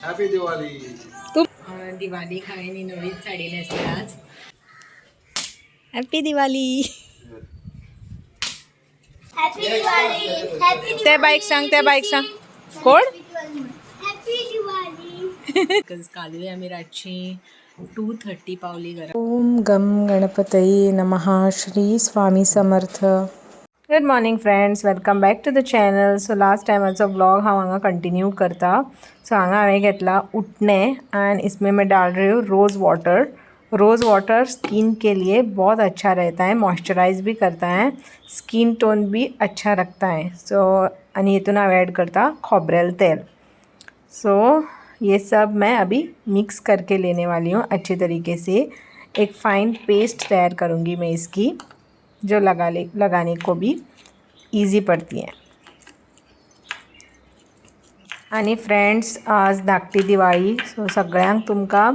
Happy Diwali. तू दिवाळी खायनी नवीन साडी नेसली आज. Happy Diwali. त्या bike सांग, त्या बाईक सांग कोण. कालू आहे आम्ही रातची 2:30 पावली घरा. ओम गम गणपतये नमः. Shri Swami Samarth. Good morning friends, welcome back to the channel. So last टाइमचा ब्लॉग हांगा कंटिन्यू करता. सो हांगा हांवें घेतला उठने एंड इसमें मैं डाल रही हूँ rose water. Rose water skin के लिए बहुत अच्छा रहता है, मॉइस्चराइज भी करता है, स्किन टोन भी अच्छा रखता है. सो आणि हितून हांव ऐड करता खोबरेल तेल. सो ये सब मैं अभी मिक्स करके लेने वाली हूँ अच्छी तरीके से. एक फ़ाइन पेस्ट तैयार करूँगी मैं इसकी, जो लगाने को भी इजी पड़ती है. आणि फ्रेंड्स, आज धाकटी दिवाळी. सो सगळ्यांक तुमकां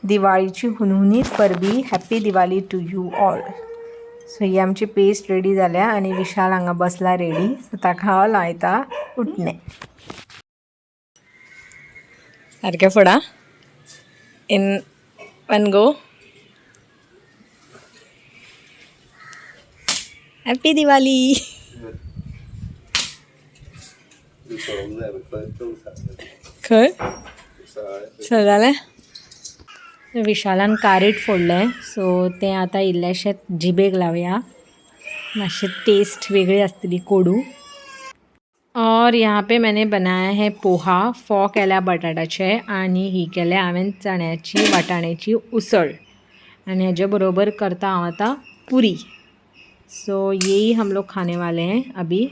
दिवाळीची हुनहुनीत परबी. Happy Diwali to you all. So ही आमची पेस्ट रेडी जाल्या आणि विशाल हांगा बसला रेडी. सो ताका हांव लायता उठणे. सारकें फुडा in one go. Happy Diwali. खंय चल जालें. विशालान कारीट फोडलें. सो तें आतां इल्लेशें जिबेक लावया. मातशें टेस्ट वेगळी आसतली कोडू. और यहाँ पे मैंने बनाया है पोहा. फोव केल्या बटाटाचे आणि ही केल्या हांवें चण्याची वाटाण्याची उसळ. आणि हेजे बरोबर करता हांव आतां पूरी. सो यही हम लोग खाने वाले हैं अभी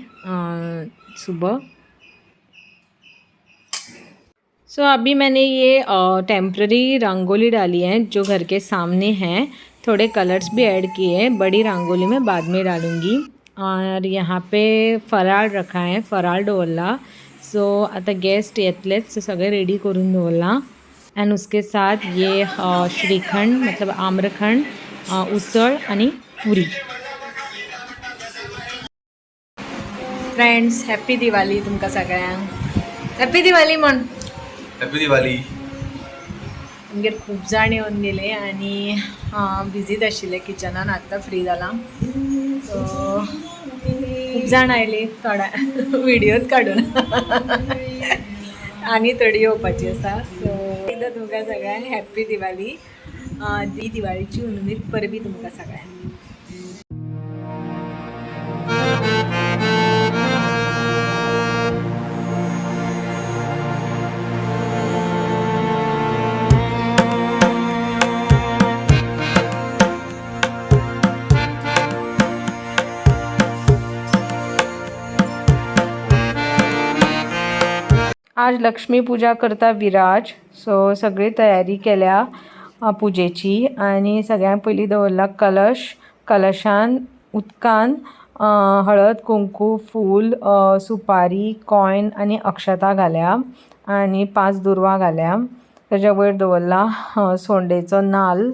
सुबह. सो अभी मैंने ये टेम्प्ररी रंगोली डाली है जो घर के सामने हैं. थोड़े कलर्स भी ऐड किए हैं. बड़ी रंगोली मैं बाद में डालूँगी. और यहाँ पे फराळ रखा है, फराळ दवरला. सो आता गेस्ट येतलेच, सो सगळे रेडी करून दवरला. एंड उसके साथ ये श्रीखंड मतलब आम्रखंड, उसळ आणि पुरी. फ्रेंड्स, हॅपी दिवाळी तुमकां सगळ्यांक. हॅपी दिवाळी म्हण. हॅपी दिवाळी. आमगेर खूब जाण येवन गेले आणि बिझीच आशिल्ले किचनान. आत्तां फ्री जाला. सो खूब जाण आयली, थोड्या व्हिडियोच काडून आनी थोडी येवपाची आसा. सो एकदां तुमकां सगळ्यांक हॅपी दिवाळी. दिवाळीची हुनहुनीत परबी तुमकां सगळ्यांक. आज लक्ष्मी पूजा करता विराज. सो सगळी तयारी केल्या पुजेची. आणि सगळ्यांत पयलीं दवरला कलश. कलशान उदकान हळद कुंकू फूल सुपारी कॉयन आणि अक्षता घाल्या आणि 5 दुर्वा घाल्या. ताच्या वयर दवरला सोंडेचो नाल्ल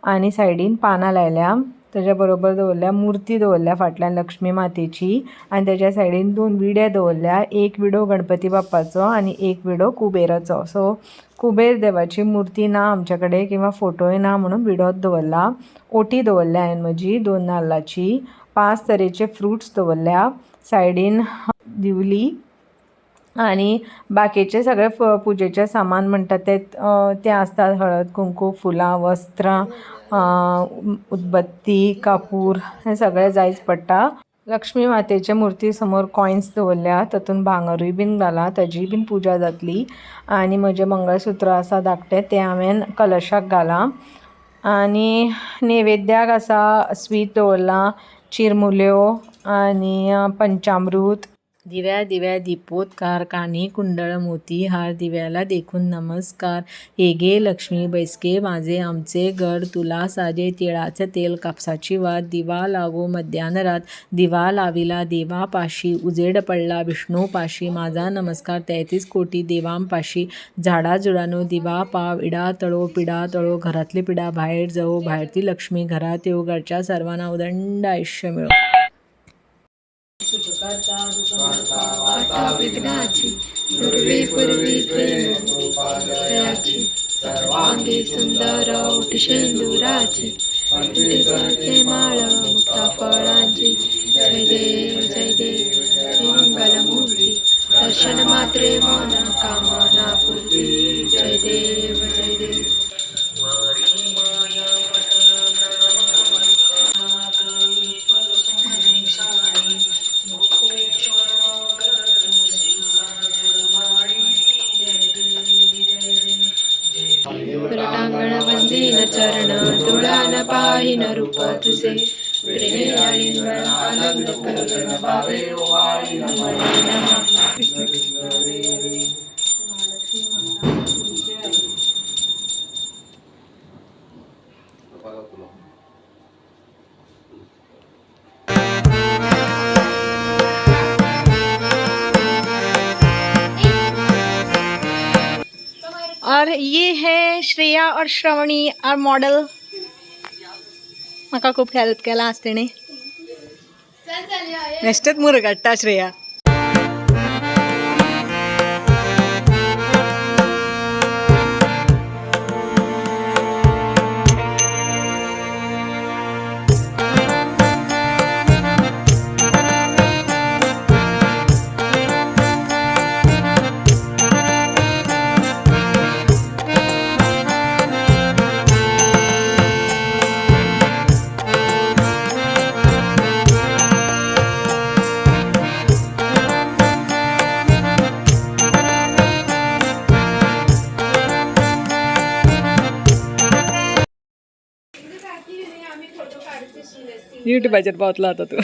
आणि सायडीन पानां लायल्या. ताच्या बरोबर दवरल्या मुर्ती दवरल्या फाटल्यान लक्ष्मी मातेची. आणि त्याच्या सायडीन 2 विडे दवरल्या. एक विडो गणपती बाप्पाचो आणि एक विडो कुबेराचो. सो कुबेर देवाची मूर्ती ना आमच्या कडेन किंवा फोटोय ना म्हणून विडोच दवरला. ओटी दवरल्या हांवें म्हजी 2 नाल्लाची. 5 तरेचे फ्रुट्स दवरल्या. सायडीन दिवली आणि बाकीचे सगळे पुजेचे सामान म्हणटा ते आसतात. हळद कुंकू फुलां वस्त्रां उदबत्ती कापूर हे सगळें जायच पडटा. लक्ष्मी मातेच्या मुर्ती समोर कॉयन्स दवरल्या. तातूंत भांगरूय बीन घाला, ताजी बीन पुजा जातली. आणि म्हजें मंगळसूत्र आसा धाकटें तें हांवें कलशाक घालां. आणि नैवेद्याक आसा स्वीट दवरलां, चिरमुल्यो आणि पंचामृत. दिव्या दिव्या दीपोत्कार कानी कुंडळ मोती हार दिव्याला देखून नमस्कार. हे गे लक्ष्मी बैसके माझे आमचे घर तुला साजे तिळाचे तेल कापसाची वात दिवा लागो मध्यानरात दिवा लाविला देवापाशी उजेड पडला विष्णूपाशी माझा नमस्कार 33 कोटी देवांपाशी. झाडा जुडानो दिवा पाव इडा तळो घरातली पिडा बाहेर जाओ बाहेरती लक्ष्मी घरात येऊ घरच्या सर्वांना उदंड आयुष्य मिळो. वाटा विघ्नाची पूर्वी पूर्वी प्रेम कृपादयाची सर्वांगी सुंदर ओठी शेंदुराची पंडिताचे माळ मुक्ता फळांची जय देव जय देव जय मंगलमूर्ती दर्शन मात्रे मन कामना पूर्ती जय देव जय देव. प्रटांगण वंदीन चरण तुळान पाहिन रूप तुझे प्रेमे आणि आनंद पूर्ण भावे ओवाळी नमळे नमः. और ये है श्रेया और श्रवणी और मॉडल. म्हाका खूप हेल्प केला आज तेणे. बेश्टेच मुरगट्टा श्रेया. युट्यूबाचेर पावतलो आता तू.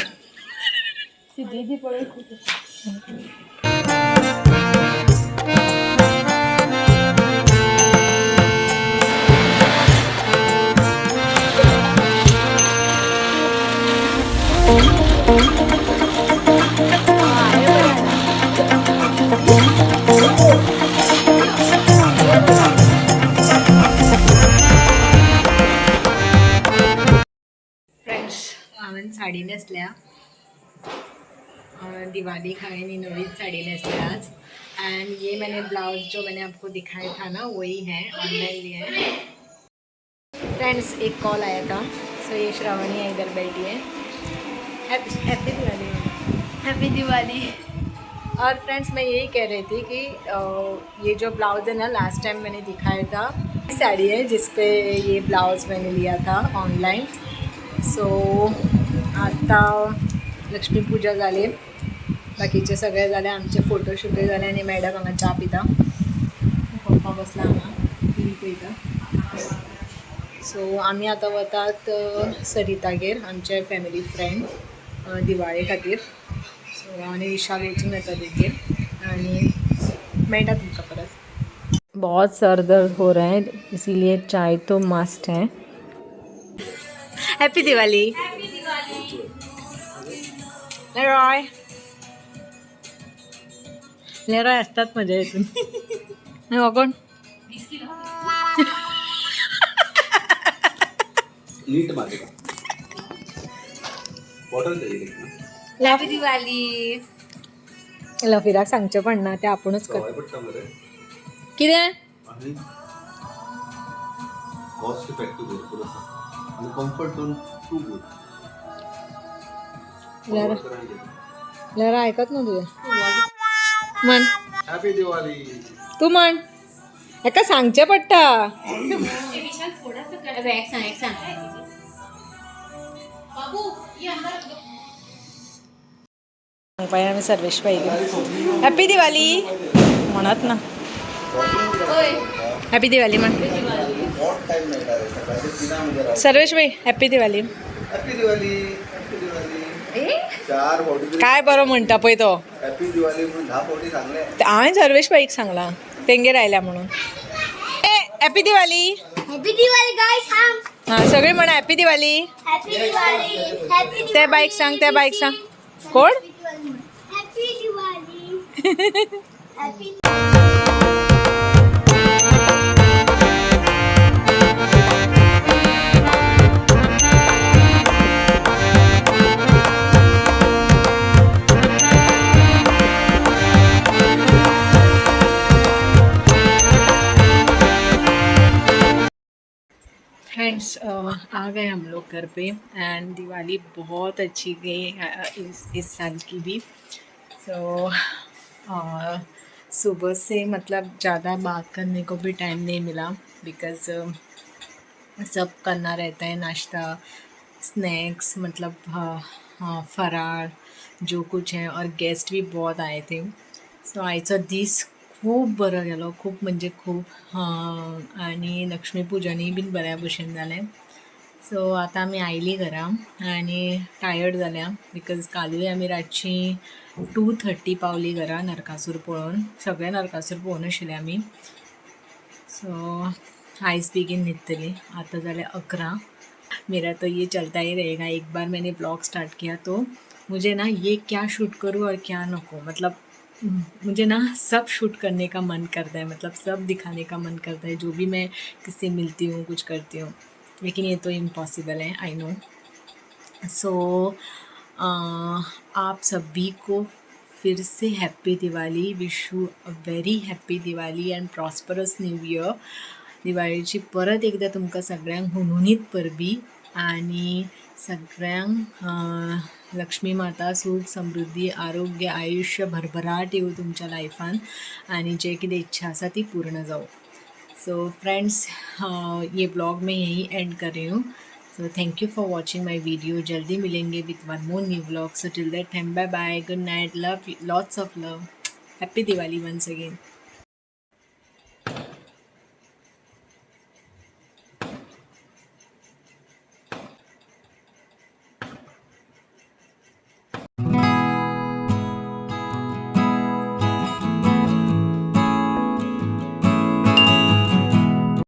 हांवें साडी नेसल्या. दिवाली खाएनी नवी साड़ी नेसली आज. एंड ये मैंने ब्लाउज जो मैंने आपको दिखाया था ना वही है, ऑनलाइन लिया है. फ्रेंड्स एक कॉल आया था. सो ये श्रावणी है इधर बैठी है. हैप्पी दिवाली. हैप्पी दिवाली. और फ्रेंड्स मैं यही कह रही थी कि ये जो ब्लाउज़ है ना लास्ट टाइम मैंने दिखाया था साड़ी है जिस पे ये ब्लाउज़ मैंने लिया था ऑनलाइन. सो आता लक्ष्मी पूजा जाली, बाकीचे सगळे जाले, आमचे फोटोशूट जाले आणि मॅडम हांगा च्या पिता. पप्पा बसला हांगा टी व्ही पळयता. सो आमी आतां वतात सरितागेर, आमचे फॅमिली फ्रेंड दिवाळे खातीर. सो आनी विशाल वचून येता तेजेर आनी मेळटा तुमकां परत. बहुत सर दर्द हो रहा है इसीलिए चाय तो मस्ट है. हैप्पी दिवाली. लेरॉय लेरॉय असतात मजा येतून. नाही कोण नीट मागे बॉटल हैप्पी दिवाली. लफिराक सांगचे पण ना ते आपणच कर. कितें कॉस्ट इफेक्टिव्ह भरपूर आसा आणि कम्फर्ट झोन टू गुड. लेरा ऐकत ना तुझे म्हण. हॅपी दिवाळी. तू म्हण. एका सांगचे पडटा. सांगपाय आम्ही सर्वेश पाहिजे. हॅपी दिवाळी म्हणत ना. हॅपी दिवाळी म्हण. सर्वेश भाई happy Diwali. Happy Diwali. Happy Diwali. चार बॉडी काय बरं म्हणता पळय तो. हॅपी दिवाळी म्हणून 10 बॉडी सांगले. हांवें सर्वेश भाईक सांगला तेंगेर आयल्या म्हणून. ए happy Diwali. Happy Diwali guys. हम हां सगळी म्हणा happy Diwali. Happy Diwali. Happy त्या बाईक सांग त्या बाईक सांग. कोण हैप्पी दिवाली. हैप्पी फ्रेंड्स आ गए हम लोग घर पे एंड दिवाली बहुत अच्छी गई इस साल की भी। सो सुबह से मतलब ज़्यादा बात करने को भी टाइम नहीं मिला बिकॉज़ सब करना रहता है, नाश्ता स्नैक्स मतलब फराळ जो कुछ है, और गेस्ट भी बहुत आए थे। सो आयचो दीस खूब बरो गेलो, खूब म्हणजे खूब आणि लक्ष्मीपुजनय बीन बऱ्या भशेन जालें। सो आतां आमी आयलीं घरा आनी टायर्ड जाल्या बिकॉज कालूय आमी रातची 2:30 पावलीं घरा नरकासूर पळोवन, सगळे नरकासूर पळोवन आशिल्ले आमी। सो आयज बेगीन न्हिदतली, आतां जाले 11। मेरा तो ये चलता ही रहेगा, एक बार मैंने ब्लॉग स्टार्ट किया तो मुझे ना ये क्या शूट करूँ और क्या नको, मतलब मुझे ना सब शूट करने का मन करता है, मतलब सब दिखाने का मन करता है जो भी मैं किससे मिलती हूँ कुछ करती हूँ, लेकिन ये तो इम्पॉसिबल है, आई नो। सो आप सभी को फिर से happy Diwali, wish you a very happy Diwali and prosperous new year. दिवाळीची परत एकदा तुमकां सगळ्यांक हुनहुनीत परबी आणि सगळ्यांक लक्ष्मी माता सुख समृद्धी आरोग्य आयुष्य भरभराट येऊ तुमच्या लायफान आणि जे कितें इच्छा आसा ती पूर्ण जाऊ। सो फ्रेंड्स ये ब्लॉग मैं यहीं एंड कर रही हूँ। So thank you for watching my video. जल्दी मिलेंगे with one more new blog. So till that time bye bye, good night, love, lots of love, happy Diwali once again.